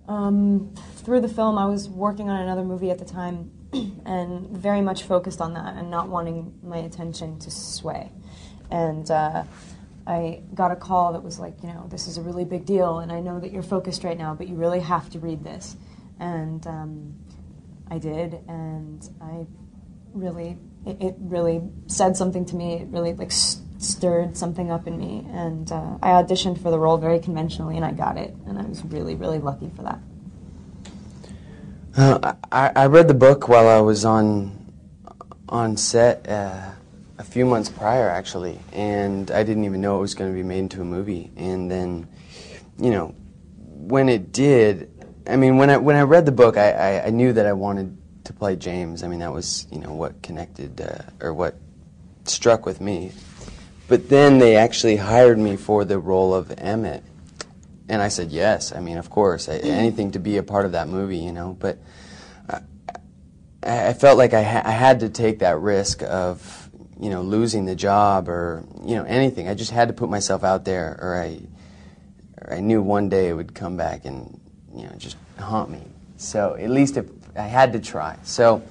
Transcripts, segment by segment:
Through the film, I was working on another movie at the time and very much focused on that and not wanting my attention to sway. And I got a call that was like, you know, this is a really big deal, and I know that you're focused right now, but you really have to read this. And I did, and I really, it really said something to me. It really like stirred something up in me, and I auditioned for the role very conventionally, and I got it, and I was really, really lucky for that. I read the book while I was on set a few months prior, actually, and I didn't even know it was going to be made into a movie. And then, you know, when it did, I mean, when I read the book, I knew that I wanted to play James. I mean, that was, you know, what connected or what struck with me. But then they actually hired me for the role of Emmett. And I said yes. I mean, of course, anything to be a part of that movie, you know. But I felt like I had to take that risk of, you know, losing the job or, you know, anything. I just had to put myself out there, or I knew one day it would come back and, you know, just haunt me. So at least I had to try. So,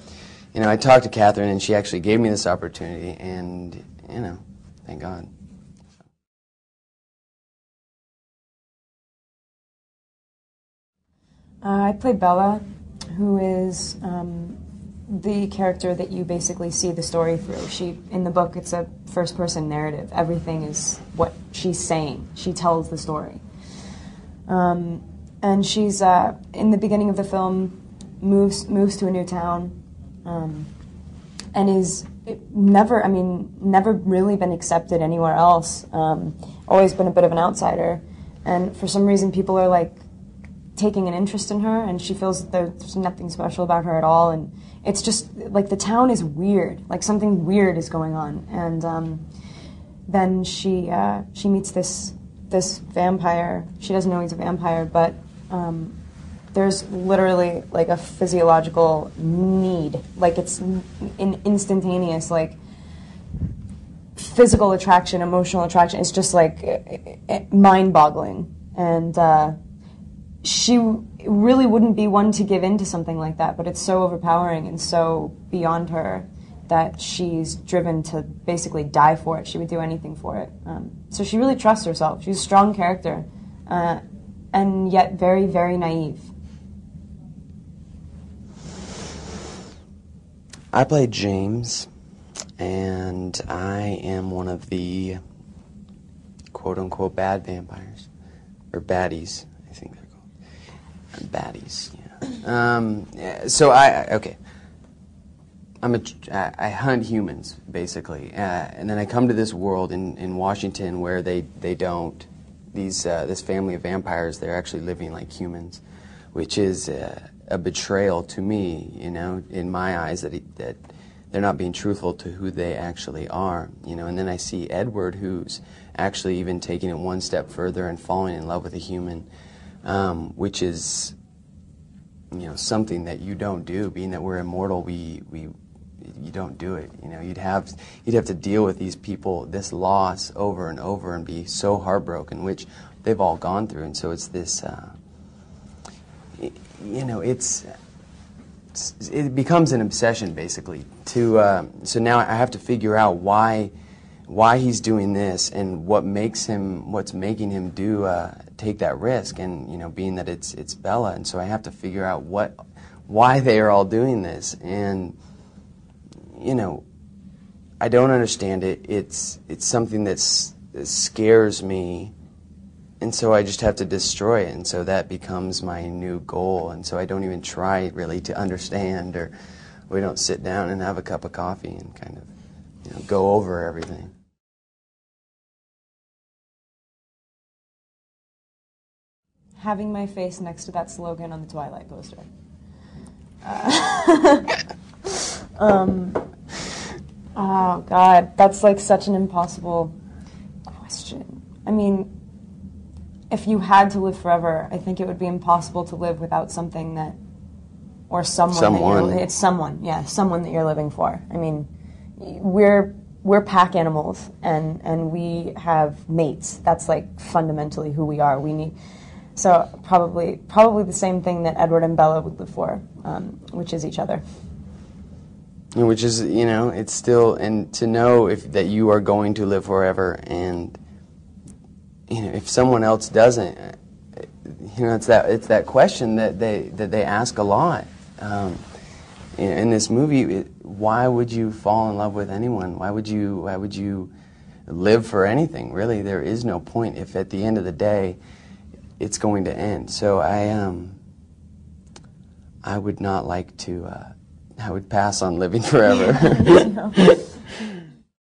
you know, I talked to Catherine, and she actually gave me this opportunity, and, you know, thank God. I play Bella, who is the character that you basically see the story through. In the book, it's a first-person narrative. Everything is what she's saying. She tells the story. And she's, in the beginning of the film, moves to a new town, and is never really been accepted anywhere else. Always been a bit of an outsider. And for some reason, people are, like, taking an interest in her, and she feels that there's nothing special about her at all, and it's just like the town is weird, like something weird is going on. And then she meets this vampire. She doesn't know he's a vampire, but there's literally like a physiological need, like it's instantaneous, like physical attraction, emotional attraction. It's just like mind-boggling. And she really wouldn't be one to give in to something like that, but it's so overpowering and so beyond her that she's driven to basically die for it. She would do anything for it. So she really trusts herself. She's a strong character, and yet very, very naive. I play James, and I am one of the quote-unquote bad vampires, or baddies. Baddies, yeah. So I hunt humans, basically, and then I come to this world in Washington where they don't. This family of vampires, they're actually living like humans, which is a betrayal to me, you know, in my eyes, that they're not being truthful to who they actually are, you know. And then I see Edward, who's actually even taking it one step further and falling in love with a human. Which is, you know, something that you don't do. Being that we're immortal, you don't do it. You know, you'd have to deal with these people, this loss over and over, and be so heartbroken, which they've all gone through. And so it's this, you know, it becomes an obsession, basically. So now I have to figure out why he's doing this and what's making him take that risk, and, you know, being that it's Bella, and so I have to figure out why they are all doing this, and, you know, I don't understand it. It's something that scares me, and so I just have to destroy it, and so that becomes my new goal, and so I don't even try really to understand, or we don't sit down and have a cup of coffee and kind of, you know, go over everything. Having my face next to that slogan on the Twilight poster. Oh, God, that's like such an impossible question. I mean, if you had to live forever, I think it would be impossible to live without something that, or someone. It's someone, yeah, someone that you're living for. I mean, we're pack animals, and we have mates. That's like fundamentally who we are. So probably the same thing that Edward and Bella would live for, which is each other. Which is, you know, it's still, and to know that you are going to live forever, and, you know, if someone else doesn't, you know, it's that question that they ask a lot. In this movie, why would you fall in love with anyone? Why would you live for anything? Really, there is no point if at the end of the day it's going to end. So I would not like to. I would pass on living forever.